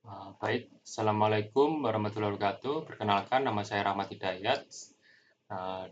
Baik, Assalamualaikum warahmatullahi wabarakatuh. Perkenalkan, nama saya Rahmat Hidayat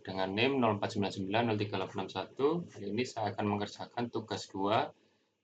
dengan NIM 04990381. Kali ini saya akan mengerjakan tugas 2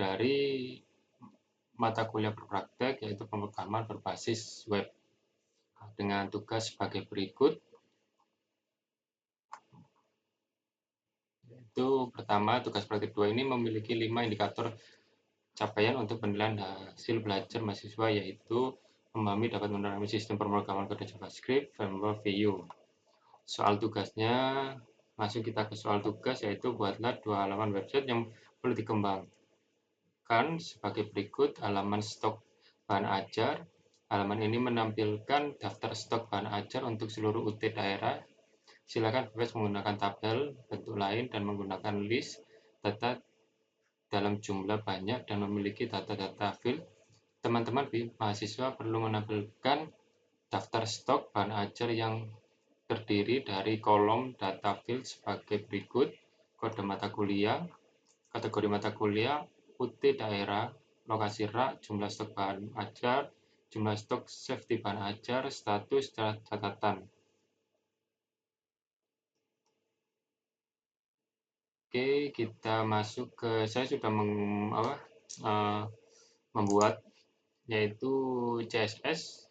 dari mata kuliah berpraktek, yaitu pemrograman berbasis web, dengan tugas sebagai berikut. Yaitu pertama, tugas praktik 2 ini memiliki 5 indikator capaian untuk penilaian hasil belajar mahasiswa, yaitu memahami dapat menerapkan sistem pemrograman kode JavaScript, framework Vue. Soal tugasnya, masuk kita ke soal tugas, yaitu buatlah 2 halaman website yang perlu dikembangkan sebagai berikut. Halaman stok bahan ajar. Halaman ini menampilkan daftar stok bahan ajar untuk seluruh UT daerah. Silakan bebas menggunakan tabel, bentuk lain, dan menggunakan list data dalam jumlah banyak dan memiliki data-data field. Teman-teman mahasiswa perlu menampilkan daftar stok bahan ajar yang terdiri dari kolom data field sebagai berikut: kode mata kuliah, kategori mata kuliah, UT daerah, lokasi rak, jumlah stok bahan ajar, jumlah stok safety bahan ajar, status catatan. Oke, kita masuk ke, saya sudah membuat, yaitu CSS,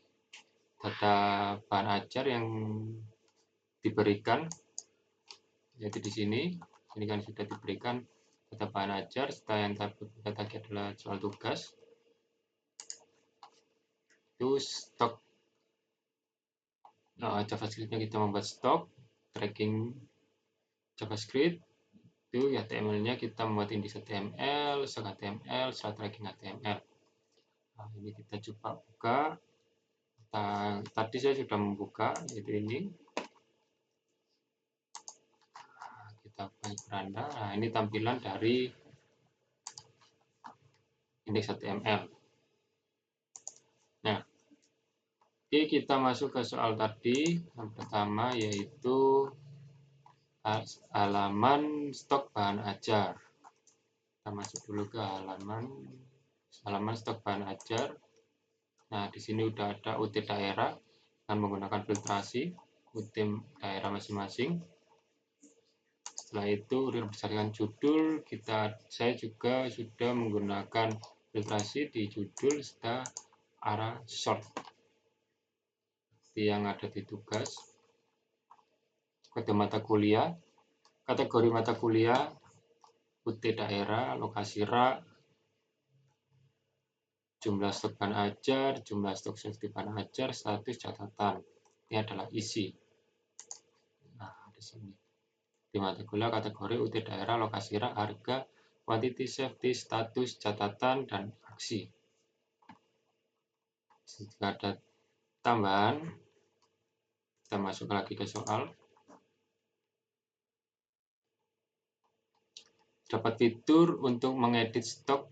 data bahan ajar yang diberikan, yaitu di sini. Ini kan sudah diberikan data bahan ajar. Setelah yang kita tadi adalah soal tugas, itu stok JavaScript-nya kita membuat stok tracking JavaScript. Itu HTML-nya kita membuat index HTML, stok HTML, setelah tracking HTML. Nah, ini kita coba buka. Tadi saya sudah membuka, yaitu ini. Kita buka beranda. Nah, ini tampilan dari index HTML. Nah, oke, kita masuk ke soal tadi. Yang pertama yaitu halaman stok bahan ajar. Kita masuk dulu ke halaman stok bahan ajar. Nah, di sini udah ada UT daerah dengan menggunakan filtrasi UT daerah masing-masing. Setelah itu berdasarkan judul, saya juga sudah menggunakan filtrasi di judul serta arah short yang ada di tugas. Kode mata kuliah, kategori mata kuliah, UT daerah, lokasi rak, jumlah stok bahan ajar, jumlah stok safety bahan ajar, status catatan. Ini adalah isi. Nah, di sini di mata kuliah kategori UT daerah, lokasi rak, harga, quantity, safety, status catatan, dan aksi. Jika ada tambahan, kita masuk lagi ke soal. Dapat fitur untuk mengedit stok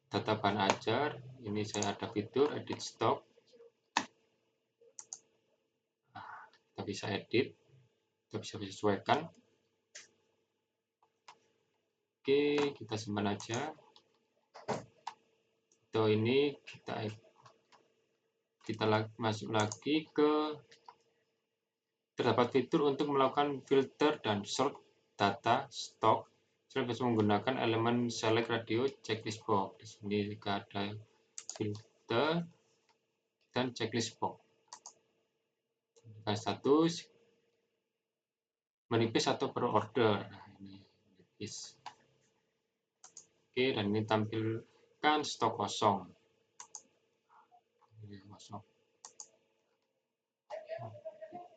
data bahan ajar. Ini saya ada fitur edit stok. Nah, kita bisa edit, kita bisa sesuaikan. Oke, kita simpan aja. Atau ini kita masuk lagi ke terdapat fitur untuk melakukan filter dan sort data stok. Saya bisa menggunakan elemen select radio checklist box. Di sini juga ada filter dan checklist box. Dengan status menipis atau per order. Nah, ini menipis. Oke, dan ini tampilkan stok kosong. Ini kosong.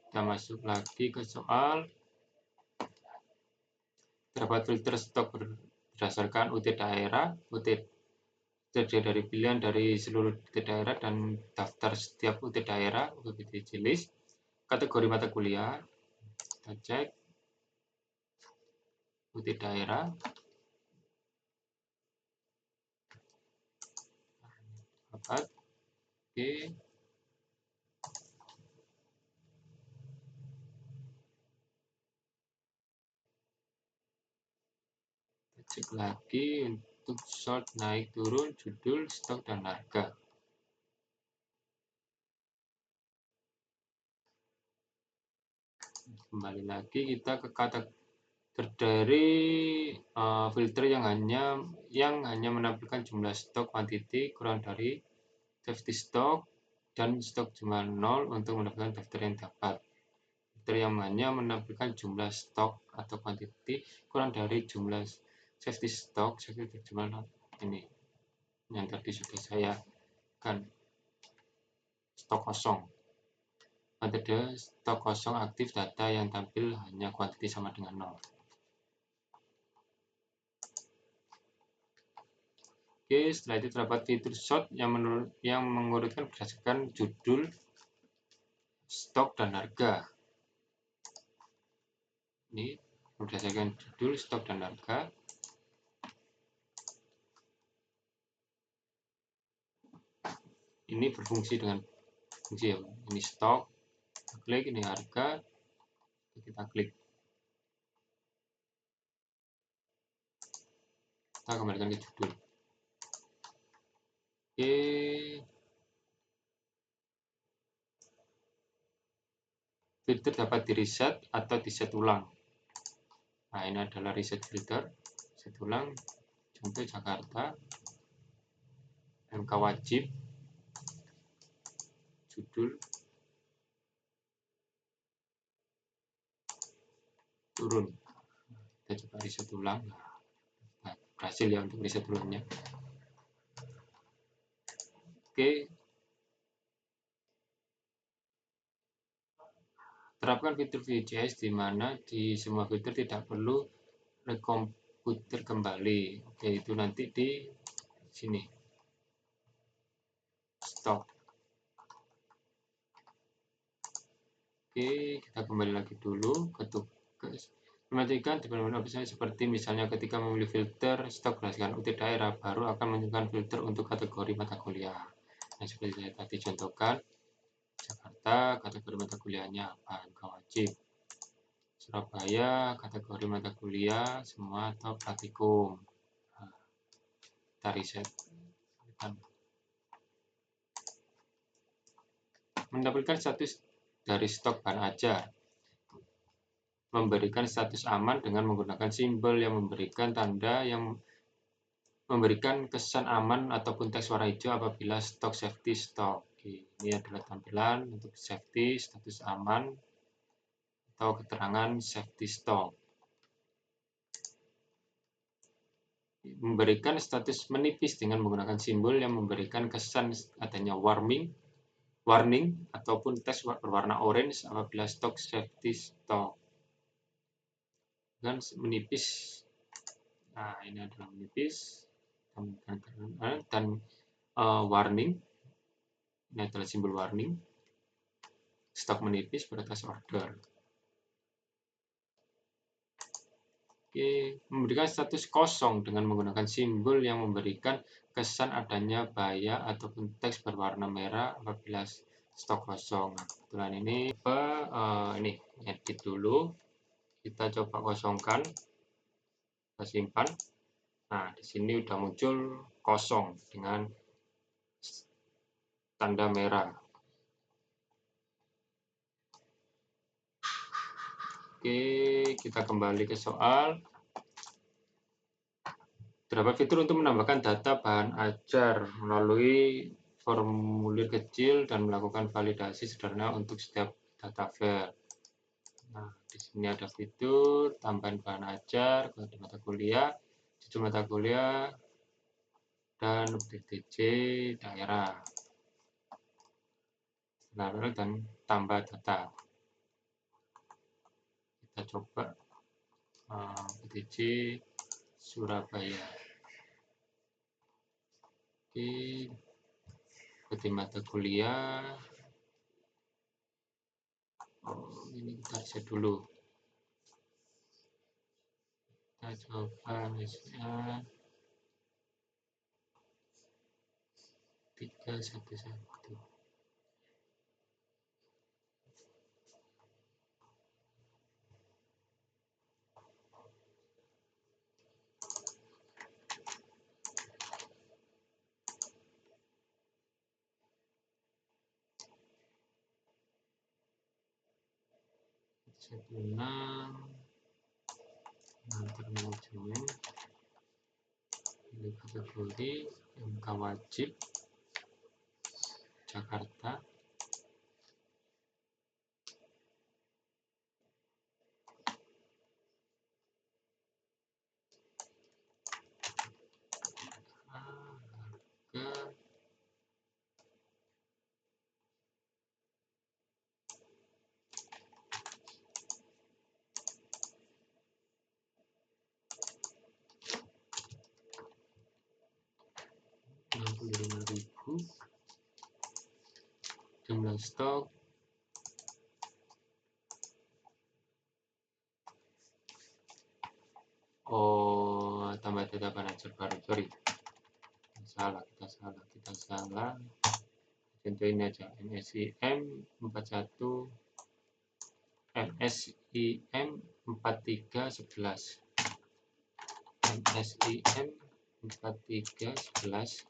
Kita masuk lagi ke soal. Terdapat filter stok berdasarkan UT daerah, UT terdiri dari pilihan dari seluruh UT daerah dan daftar setiap UT daerah, UT list. Kategori mata kuliah, kita cek UT daerah. Dapat. Oke. Cek lagi untuk short naik turun, judul, stok, dan harga. Kembali lagi kita ke kata dari filter yang hanya menampilkan jumlah stok quantity kurang dari safety stock dan stok jumlah 0 untuk mendapatkan daftar yang dapat. Filter yang hanya menampilkan jumlah stok atau quantity kurang dari jumlah safety stock jumlah 0. Ini yang tadi sudah saya kan stok kosong. Metode stok kosong aktif data yang tampil hanya quantity sama dengan 0. Oke, setelah itu terdapat fitur sort yang mengurutkan berdasarkan judul, stok, dan harga. Ini berdasarkan judul, stok, dan harga. Ini berfungsi dengan fungsi ini stok, kita klik, ini harga, kita klik. Kita kembalikan ke judul. Oke. Filter dapat di-reset atau di-set ulang. Nah, ini adalah reset filter. Set ulang. Contoh Jakarta. MK wajib. Judul. Turun. Kita coba reset ulang. Nah, berhasil ya untuk reset ulangnya. Oke. Terapkan fitur VJS di mana di semua fitur tidak perlu rekomputer kembali. Oke, itu nanti di sini. Stop. Oke, kita kembali lagi dulu ke tugas. Perhatikan development option seperti misalnya ketika memilih filter stok berdasarkan UT daerah, baru akan menunjukkan filter untuk kategori mata kuliah. Nah, seperti saya tadi contohkan, Jakarta kategori mata kuliahnya apa? MK wajib. Surabaya kategori mata kuliah semua atau praktikum. Nah, kita reset. Menampilkan status dari stok bahan ajar. Memberikan status aman dengan menggunakan simbol yang memberikan tanda yang memberikan kesan aman ataupun teks warna hijau apabila stok safety stock. Oke, ini adalah tampilan untuk safety, status aman, atau keterangan safety stock. Memberikan status menipis dengan menggunakan simbol yang memberikan kesan adanya warning ataupun teks berwarna orange apabila stok safety stock. Dan menipis. Nah, ini adalah menipis dan warning. Ini adalah simbol warning. Stok menipis beratas order. Oke, memberikan status kosong dengan menggunakan simbol yang memberikan kesan adanya bahaya ataupun teks berwarna merah apabila stok kosong. Nah, kebetulan ini edit dulu. Kita coba kosongkan. Kita simpan. Nah, di sini udah muncul kosong dengan tanda merah. Oke, kita kembali ke soal. Terdapat fitur untuk menambahkan data bahan ajar melalui formulir kecil dan melakukan validasi sederhana untuk setiap data file. Nah, di sini ada fitur tambahan bahan ajar, kode mata kuliah, judul mata kuliah, dan DTC daerah. Lalu dan tambah data. Kita coba DTC Surabaya. Oke, kode mata kuliah. Ini kita reset dulu. Kita coba misalnya 311. 76 terminal join, pilih kategori MK wajib Jakarta, harga Rp65.000, jumlah stok tambah data manager baru, sorry, kita salah, contoh ini aja, MSIM 41 MSIM 4311 MSIM 4311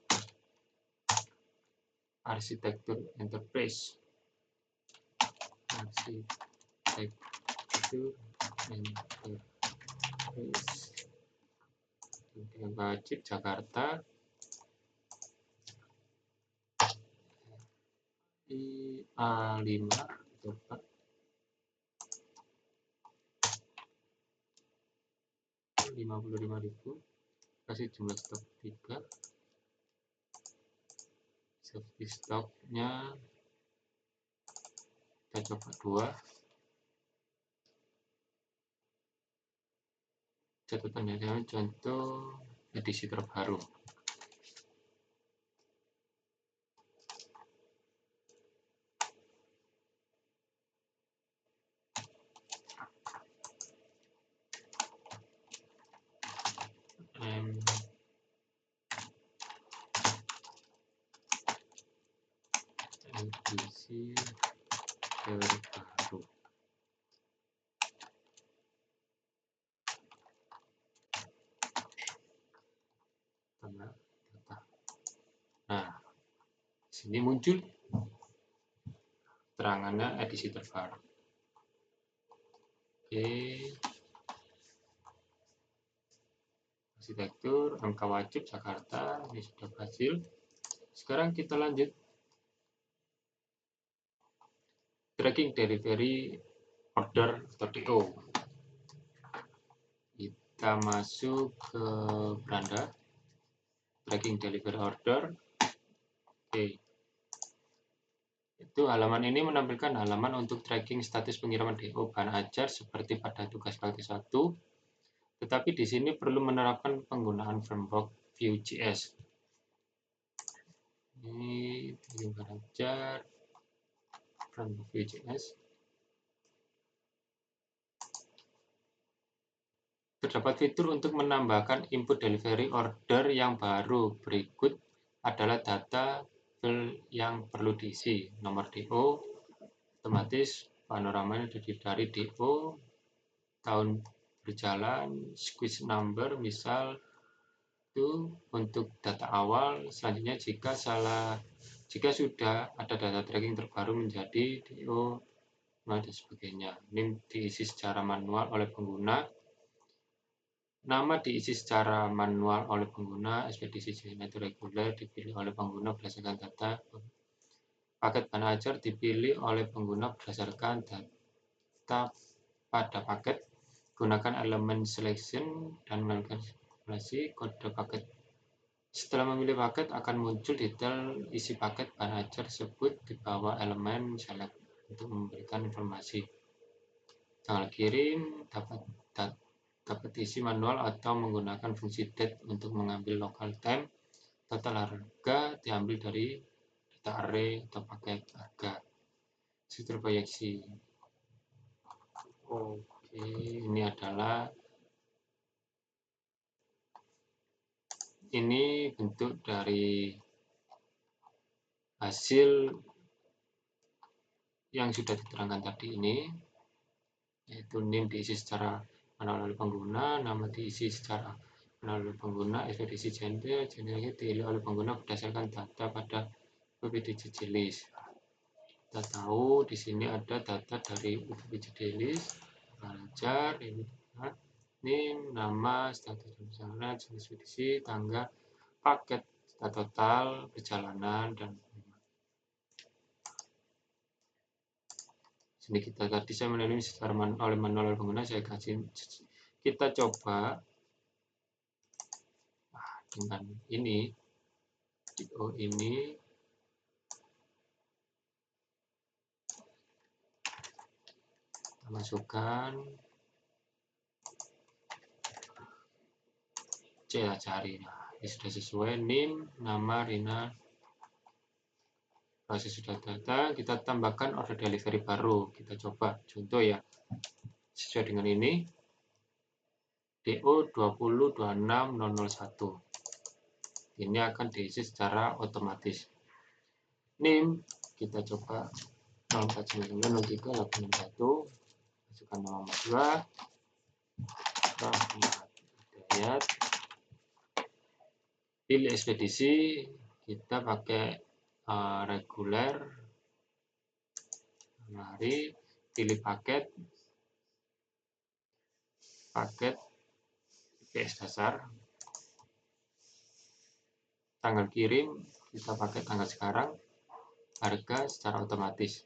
arsitektur enterprise wajib Jakarta, IA5 coba Rp55.000, kasih jumlah stok 3, safety stoknya kita coba 2, catatannya contoh edisi terbaru. Edisi terbaru. Nah, sini muncul terangannya edisi terbaru. Oke, arsitektur angka wajib Jakarta ini sudah berhasil. Sekarang kita lanjut tracking delivery order atau DO. Kita masuk ke beranda tracking delivery order. Oke, itu halaman ini menampilkan halaman untuk tracking status pengiriman DO bahan ajar seperti pada tugas praktis 1, tetapi di sini perlu menerapkan penggunaan framework Vue.js. Ini bahan ajar framework Vue.js. Terdapat fitur untuk menambahkan input delivery order yang baru. Berikut adalah data file yang perlu diisi. Nomor DO, otomatis panoramanya terdiri dari DO, tahun berjalan, squeeze number, misal itu untuk data awal. Selanjutnya jika sudah ada data tracking terbaru menjadi DO dan sebagainya. Ini diisi secara manual oleh pengguna. Nama diisi secara manual oleh pengguna. Ekspedisi itu reguler dipilih oleh pengguna berdasarkan data. Paket bahan ajar dipilih oleh pengguna berdasarkan data pada paket. Gunakan elemen selection dan melakukan simulasi kode paket. Setelah memilih paket, akan muncul detail isi paket bahan ajar tersebut di bawah elemen select untuk memberikan informasi. Tanggal kirim dapat diisi manual atau menggunakan fungsi date untuk mengambil local time. Total harga diambil dari data array atau paket harga. Struktur proyeksi. Oke, ini bentuk dari hasil yang sudah diterangkan tadi ini, yaitu name diisi secara manual oleh pengguna, nama diisi secara manual oleh pengguna, ekspedisi gender dipilih oleh pengguna berdasarkan data pada PPDCG list. Kita tahu di sini ada data dari UPPJDList, pelajar, ini NIM, nama, status misalnya, jenis petisi, tangga, paket, total, perjalanan, dan sini kita tadi saya melalui secara manual pengguna, saya kasih, kita coba dengan ini, ini kita masukkan, cari, nah ini sudah sesuai, NIM, nama, Rina, proses sudah data, kita tambahkan order delivery baru, kita coba contoh ya, sesuai dengan ini, DO 2026001, ini akan diisi secara otomatis. NIM kita coba 04990381, masukkan nama mahasiswa, Hidayat, pilih ekspedisi, kita pakai reguler, mari pilih paket PS dasar, tanggal kirim kita pakai tanggal sekarang, harga secara otomatis.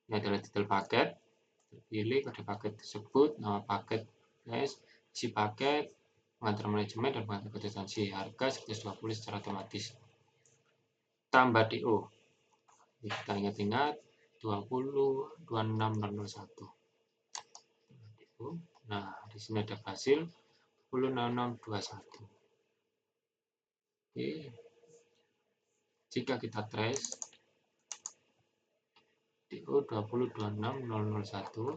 Ini adalah detail paket, pilih kode paket tersebut, nama paket, isi paket, pengantar manajemen, dan pengantar kontestasi, harga 120 secara otomatis. Tambah DO, kita ingat-ingat 2026001. Nah, di sini ada hasil 106621. Oke. Jika kita trace DO 2026001,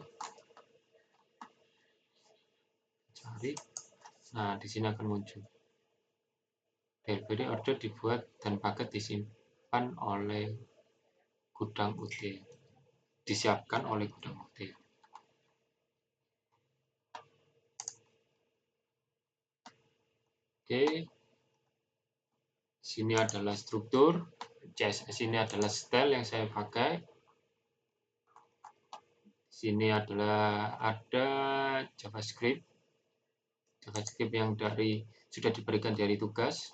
cari, nah di sini akan muncul delivery order dibuat dan paket disimpan oleh gudang UT, disiapkan oleh gudang UT. Oke, sini adalah struktur CSS, ini adalah style yang saya pakai. Sini adalah ada JavaScript yang sudah diberikan dari tugas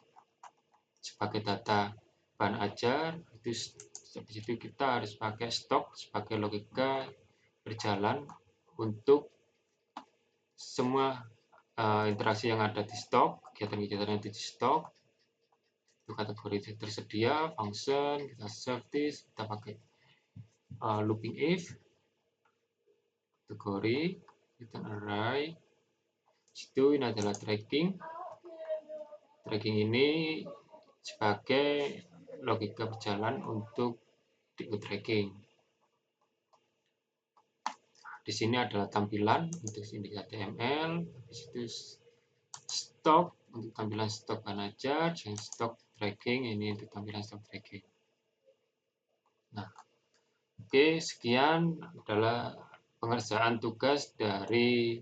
sebagai data bahan ajar. Itu habis itu kita harus pakai stok sebagai logika berjalan untuk semua interaksi yang ada di stok, kegiatan-kegiatan yang ada di stok, itu kategori tersedia, function, kita service, kita pakai looping if, kategori, return array, itu ini adalah tracking ini sebagai logika berjalan untuk DO tracking. Di sini adalah tampilan untuk indeks HTML, habis itu stok untuk tampilan stok bahan ajar, dan stok tracking ini untuk tampilan stok tracking. Nah, oke, sekian adalah pengerjaan tugas dari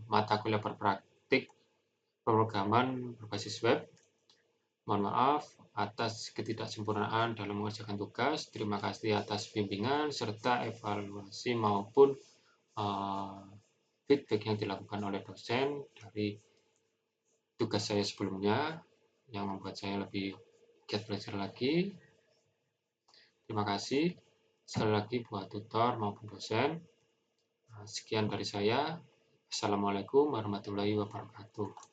mata kuliah berpraktik pemrograman berbasis web. Mohon maaf atas ketidaksempurnaan dalam mengerjakan tugas. Terima kasih atas bimbingan serta evaluasi maupun feedback yang dilakukan oleh dosen dari tugas saya sebelumnya yang membuat saya lebih giat belajar lagi. Terima kasih sekali lagi buat tutor maupun dosen. Sekian dari saya. Assalamualaikum warahmatullahi wabarakatuh.